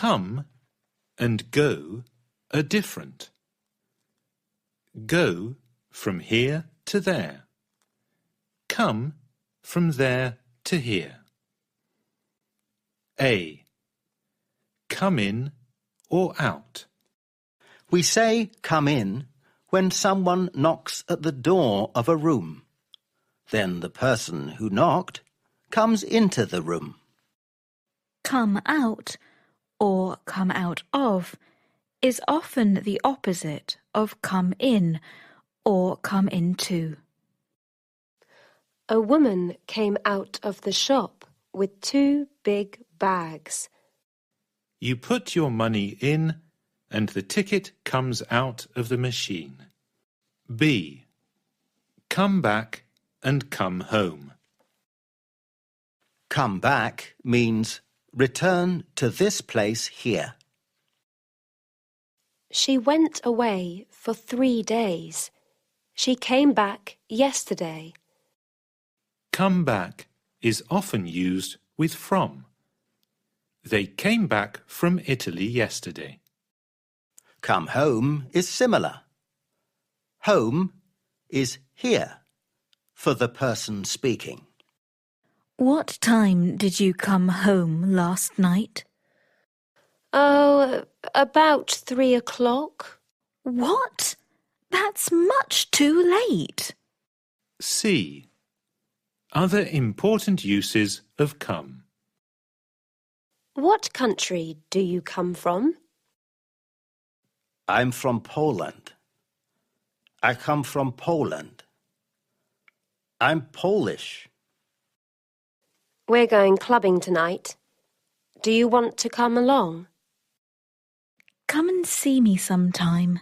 Come and go are different. Go from here to there. Come from there to here. A. Come in or out. We say come in when someone knocks at the door of a room. Then the person who knocked comes into the room. Come out or come out of is often the opposite of come in or come into. A woman came out of the shop with 2 big bags. You put your money in and the ticket comes out of the machine. B. Come back and come home. Come back means return to this place here. She went away for 3 days. She came back yesterday. Come back is often used with from. They came back from Italy yesterday. Come home is similar. Home is here for the person speaking. What time did you come home last night? Oh, about 3 o'clock. What? That's much too late. C. Other important uses of come. What country do you come from? I'm from Poland. I come from Poland. I'm Polish. We're going clubbing tonight. Do you want to come along? Come and see me sometime.